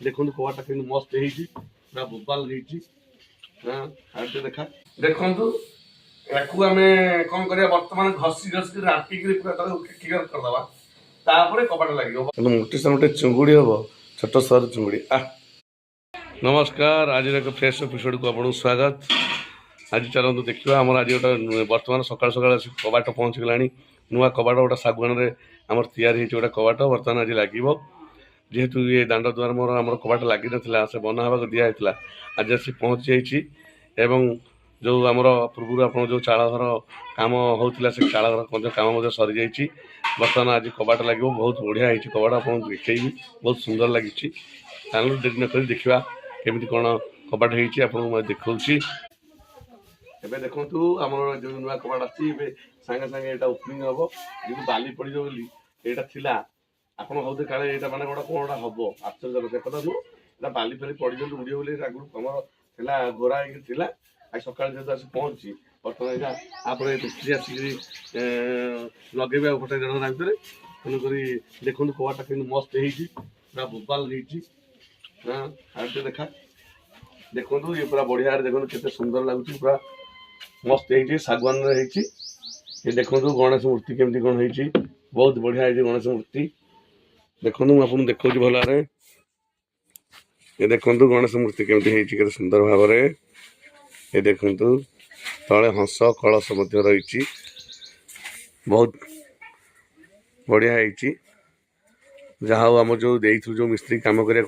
देखो कबाटा के मस्त है बोबाल देखा देखु या कौन कर बर्तमान घसी घसी राटिक क्लियर करदे तापर कबाटा लगे मोटे से मोटे चुंगुड़ी हम छोट सर चुंगुड़ी नमस्कार आज एक फ्रेश एपिसोड को आपको स्वागत। आज चलते देखा आम आज गोटे बर्तमान सकाल सकाल कबाट पहुँच गला नुआ कबाट गोटे सागवान आम तैयारी गोटे कबाट बर्तमान आज लगे जेहेतु ये दांड द्वार मोर आम कबाट लगी ना से बना हाँ दिखाई आज आसी पहुँची जाइए जो आमर पूर्व आप जो चाल घर कम होता से चाल घर कम सरी जाइए बर्तमान आज कबाट लगे बहुत बढ़िया है कबाट आप देखी बहुत सुंदर लगी चलो देरी नक देखा केमी कौन कबाट हो देखा एबे देखु आम जो नुआ कबाट आसी सागे सागे यहाँ ओपनिंग हम जो बाली पड़ बोली यहाँ थिला आप भावते काले यहाँ मैंने गोटा कौन हम आश्चर्य देखा नुह बाली फाली पड़ उड़े बोली आगुरी आमर गोरा होगा आज सका जेहतु आस पहुँची बर्तमान यहाँ आप आसिक लगे गोटे जन भितर तेणुक देखु कबाटा के मस्त है बोबाल देखा देखु ये पूरा बढ़िया देखो के सुंदर लगुच पूरा मस्त है सागवान ये देखो गणेश मूर्ति केमती कौन है बहुत बढ़िया है गणेश मूर्ति देखो मुझे देखा भल ये देखो गणेश मूर्ति केमती है सुंदर भाव ये देखु तले हंस कलश रही बहुत बढ़िया है जहाँ आम जो देथु जो मिस्त्री काम करने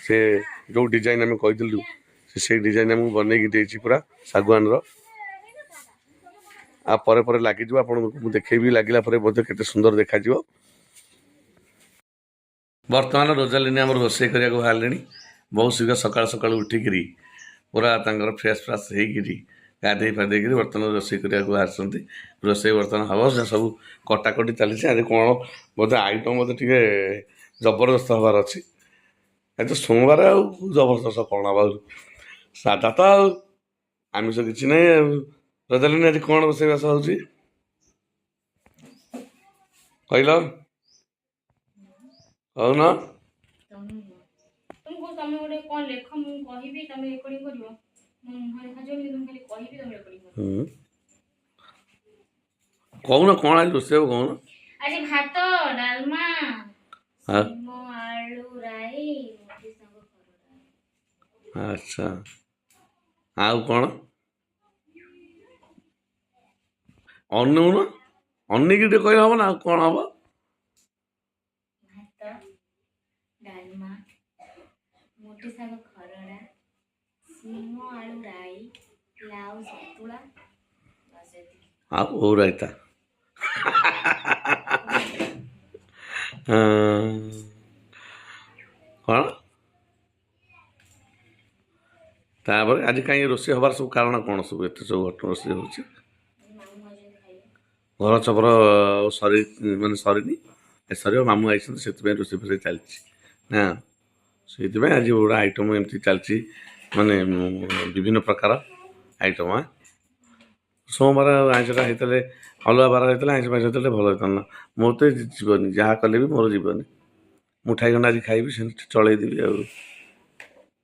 से जो डिजाइन आम कहीलु से डिजाइन आमको बनई देती पूरा सागवान पर लगे आपको देखेबी लगे के सुंदर देखा बर्तमान रोजालिनी आम रोसे करने बाहर बहुत शीघ्र सकाल सकाल उठिक पूरा फ्रेश फ्राश होगी गाधे फाधे बर्तमान रोसे करने बाहर रोसे बर्तमान हम सब कटाकटी चली आज कौन बोधे आइटम बोधे टे जबरदस्त हबार अच्छी आज तो सोमवार जबरदस्त कौन हम सादा तो आमिष किसी ना रोजालिनी आज कौन रोसईबास हो कहल हो ना तुमको तमे गोटे कोन लेख मु कहिबी तमे रेकॉर्डिंग करियो मु हजो नि तुम खाली कहिबी तमे रेकॉर्डिंग करियो कौन कौन आज रोसे कौन आज भात डालमा मो आलू राई मोटी संग खरडा अच्छा आउ कौन अन्नी की कह हम ना कौन हम भात डालमा मोटी संग खरडा सिमो आलू राई लाउ सतुला बस एति आप हो रहता कौन तापर आज कहीं रोसे हबार सब कारण कौन सब एत सब घटना रोसे हो मामू आज खाइबे घर चपर सरी मैंने सरीनी सर मामू आई से रोसे फोसे चलती ना से आज गोटे आइटम एमती चलती माने विभिन्न प्रकार आइटम सोमवार आइंसा होते अलग बार होता आइंस फाइंस होते भल होता ना मोर तो जीवन जहाँ कले भी मोर जीवन मुठाई खंड आज खाइबी से चलदेवी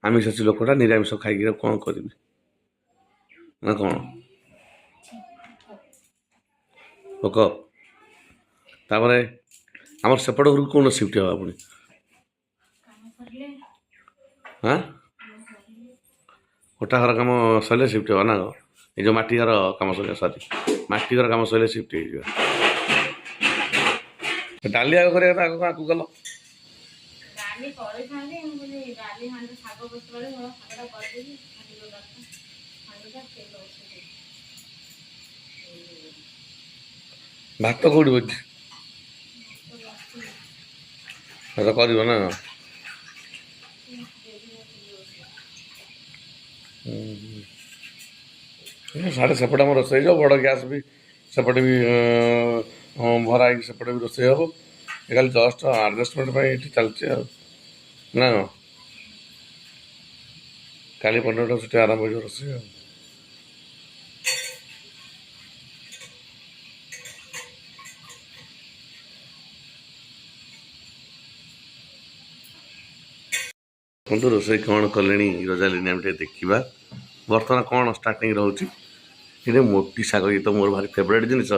आमिष अच्छी लोकटा निरामिष खाई कौन करी ना कौन पक तापर आम सेपट घर कौन सिफ्ट हाँ पुणी काम करले हाँ कोठा घर कम सर सिफ्ट हाँ ना ये जो मटी घर कम सर सरी मटी घर कम सर सिफ्ट हो डाली आग कर गल डाली करे थांदे हम बोले डाली हांडे साग बस वाले मोर सागटा कर देबी हांडे लो रखा हांडे का तेल ओसे भात कौटी बच कर ना साढ़े सेपटे आम रोसे बड़ गैस भी सेपटे भी भरा सेपटे भी रोसे हम खाली जस्ट आडजस्टमेंट चलती ना काली 15टा आरंभ हो रोसे। ଦେଖନ୍ତୁ ରୋଷେଇ କ'ଣ କଲେଣି ରୋଜାଲିନି ଆମେ ଟିକେ ଦେଖିବା। ବର୍ତ୍ତମାନ କ'ଣ ଷ୍ଟାର୍ଟିଂ ରହୁଛି ଏଠି ମୋଟି ଶାଗ, ଇଏ ତ ମୋର ଭାରି ଫେଭରାଇଟ୍ ଜିନିଷ।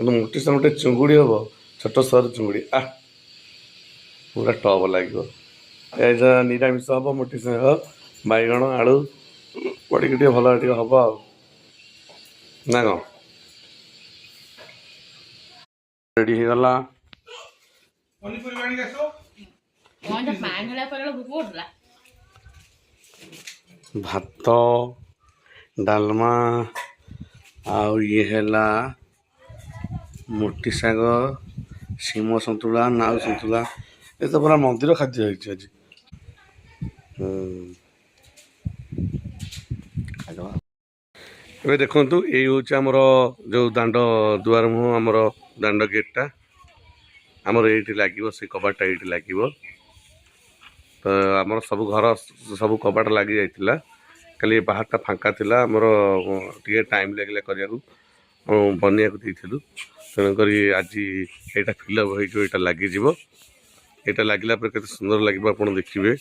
କିନ୍ତୁ ମୋଟି ଶାଗ ଗୋଟେ ଚୁଙ୍ଗୁଡ଼ି ହେବ, ଛୋଟ ସରୁ ଚୁଙ୍ଗୁଡ଼ି, ପୁରା ଟପ୍ ଲାଗିବ। ଏ ନିରାମିଷ ହେବ, ମୋଟି ଶାଗ ବାଇଗଣ ଆଳୁ ପଡ଼ିକି ଟିକେ ଭଲ ଟିକେ ହେବ ଆଉ ନା କ'ଣ? ରେଡ଼ି ହେଇଗଲା। ଭାତ ଡାଲମା ଆଉ ଇଏ ହେଲା ମୋଟି ଶାଗ, ଶିମ ସନ୍ତୁଳା, ନାଉ ସନ୍ତୁଳା। ଏ ତ ପୁରା ମନ୍ଦିର ଖାଦ୍ୟ ହେଇଛି ଆଜି। ଏବେ ଦେଖନ୍ତୁ ଏଇ ହେଉଛି ଆମର ଯେଉଁ ଦାଣ୍ଡ ଦୁଆର ମୁହଁ, ଆମର ଦାଣ୍ଡ ଗେଟ୍ଟା ଆମର ଏଇଠି ଲାଗିବ, ସେ କବାଟଟା ଏଇଠି ଲାଗିବ। ତ ଆମର ସବୁ ଘର ସବୁ କବାଟ ଲାଗି ଯାଇଥିଲା, ଖାଲି ବାହାରଟା ଫାଙ୍କା ଥିଲା। ଆମର ଟିକେ ଟାଇମ୍ ଲାଗିଲା କରିବାକୁ, ବନେଇବାକୁ ଦେଇଥିଲୁ। ତେଣୁକରି ଆଜି ଏଇଟା ଫିଲ୍ଅପ୍ ହେଇଯିବ, ଏଇଟା ଲାଗିଯିବ। ଏଇଟା ଲାଗିଲା ପରେ କେତେ ସୁନ୍ଦର ଲାଗିବ ଆପଣ ଦେଖିବେ।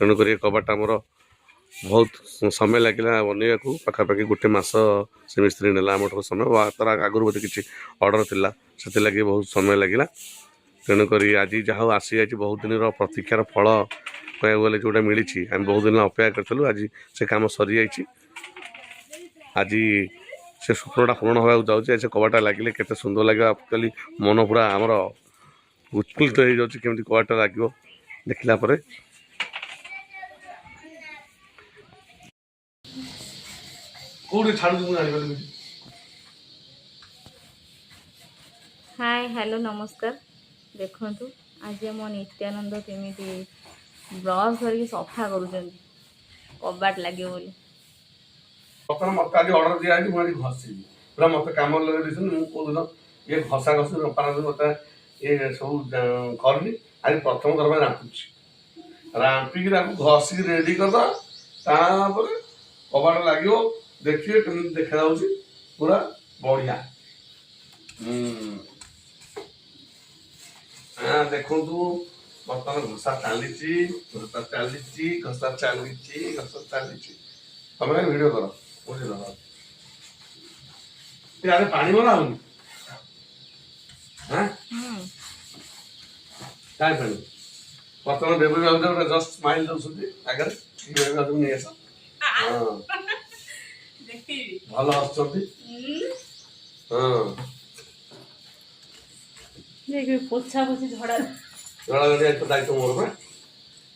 ତେଣୁକରି ଏ କବାଟ ଆମର ବହୁତ ସମୟ ଲାଗିଲା ବନେଇବାକୁ, ପାଖାପାଖି ଗୋଟେ ମାସ ସେ ମିସ୍ତ୍ରୀ ନେଲା ଆମଠାରୁ ସମୟ। ତାର ଆଗରୁ ବୋଧେ କିଛି ଅର୍ଡ଼ର ଥିଲା, ସେଥିଲାଗି ବହୁତ ସମୟ ଲାଗିଲା। ତେଣୁକରି ଆଜି ଯାହା ହଉ ଆସିଯାଇଛି, ବହୁତ ଦିନର ପ୍ରତୀକ୍ଷାର ଫଳ କହିବାକୁ ଗଲେ ଯେଉଁଟା ମିଳିଛି। ଆମେ ବହୁତ ଦିନ ଅପେକ୍ଷା କରିଥିଲୁ, ଆଜି ସେ କାମ ସରିଯାଇଛି। ଆଜି ସେ ସ୍ୱପ୍ନଟା ପୂରଣ ହେବାକୁ ଯାଉଛି। ସେ କବାଟଟା ଲାଗିଲେ କେତେ ସୁନ୍ଦର ଲାଗିବ। ଆକ୍ଚୁଆଲି ମନ ପୁରା ଆମର ଉତ୍ଫୁଲ୍ଲିତ ହେଇଯାଉଛି କେମିତି କବାଟଟା ଲାଗିବ ଦେଖିଲା ପରେ। हाय हेलो नमस्कार। देखंतु आज आम नित्यानंद केमिति ब्रश धरिक सफा करुँच कबाट लगे बोली। मत आज अर्डर दिया मुझे घसी पूरा मत कम लगे कौन ये घसा घसी मत ये सब करनी। आज प्रथम थर रांपुची रांपिक घसी रेडी करदा कबाट लगे देखिए कमी देखा पूरा बढ़िया। देखु बर्तमान घोषा चली घोषा चली घोषा चली घोषा चली तमें वीडियो कर बुझे यार पानी बना होनी काय पानी बर्तमान बेबी बाबू जस्ट स्माइल दौरान आगे बेबी बाबू नहीं आस भल आसुँच पोछा पोछी झड़ा झड़ा झड़ी तो दायित्व मोर ना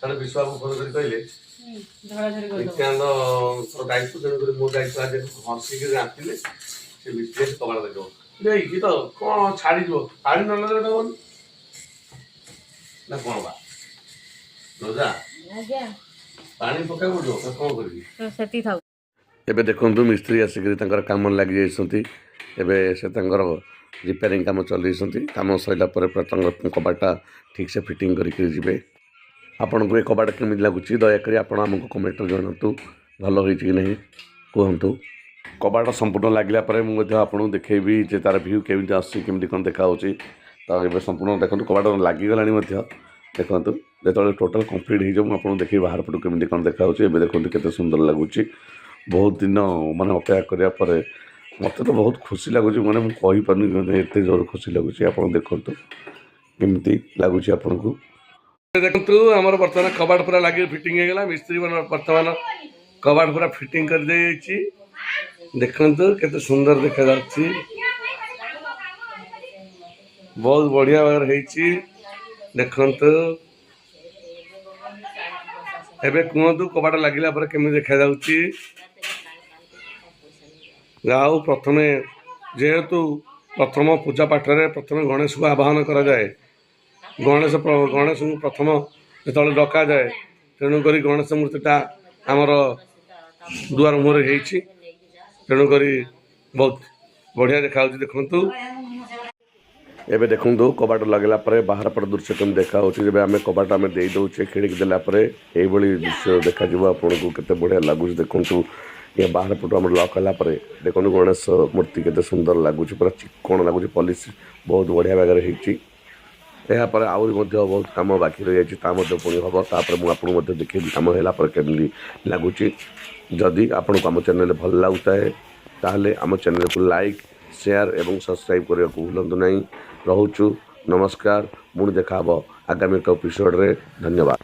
तेरे विश्वास को फोन कर कहले झड़ा झड़ी कर दो दायित्व तेणुक मो दायित्व आज हसिक रांपिले से विश्लेष कबाड़ देखो ये तो कौन छाड़ी छाड़ी न लगे ना कौन बा रोजा पानी पका पड़ो कौन कर एबे देखंतु मिस्त्री आसिक काम लग जाइछंती। एबे से रिपेयरिंग काम चलती काम सरला कबाटा ठीक से फिटिंग करके जी आपन को ये कबाट केमी लगुच दयाकोरी आपड़ आमको कमेंट जनातु भल होई कि नहीं कहतु। कबाट संपूर्ण लगला मुझे आपको देखी जे तार भ्यू केमी आसमी कौन देखा तो ये संपूर्ण देखो कबाट लगिगला देखो जो टोटाल कम्प्लीट हो देखिए बाहर पटू केमी कौन देखा देखो केते सुंदर लगुच। बहुत दिन माने अपेक्षा करिया परे मत तो बहुत खुशी लगुच मैंने मुझे कहीपरि एत जोर खुशी लगुच। आप देखु केमती लगुच आपको देखु आम बर्तमान कबाट पूरा लगे फिटिंग होगा मिस्त्री बर्तमान कबाट पूरा फिटिंग कर देखु केते सुंदर देखा जाच्छी बहुत बढ़िया भाव देखु एबे कहतु कबाट लगिला पर केमी देखा जाउची जाऊ प्रथमे जेहेतु प्रथम पूजा पाठ में प्रथम गणेश को आवाहन करा जाए गणेश गणेश को प्रथम जो डका जाए तेणुक गणेश मूर्तिटा आमर दुआर मुहर तेणुक बहुत बढ़िया देखा देखु एबे देखु कबाट लगेला बाहर पट दृश्य कम देखा जब आम कबाट आम दे दौचे खिड़की देलापर यही दृश्य देखा आपन को केते बढ़िया लगुच। देखु ये बाहर पटू आम लक है देखो गणेश मूर्ति केते सुंदर लगुच पूरा चिक्कण लगुच पॉलिश बहुत बढ़िया भाग यापर आहरी बहुत कम बाकी रही जाए पुणी हम तापर मुझे देखी कम है केमी लगुच जदि आपको आम चैनल भल लगुए ताहले आम चैनल को लाइक शेयर एवं सब्सक्राइब करने को भूलु नहीं। रोचु नमस्कार। पुणी देखा आगामी एक एपिसोड रे। धन्यवाद।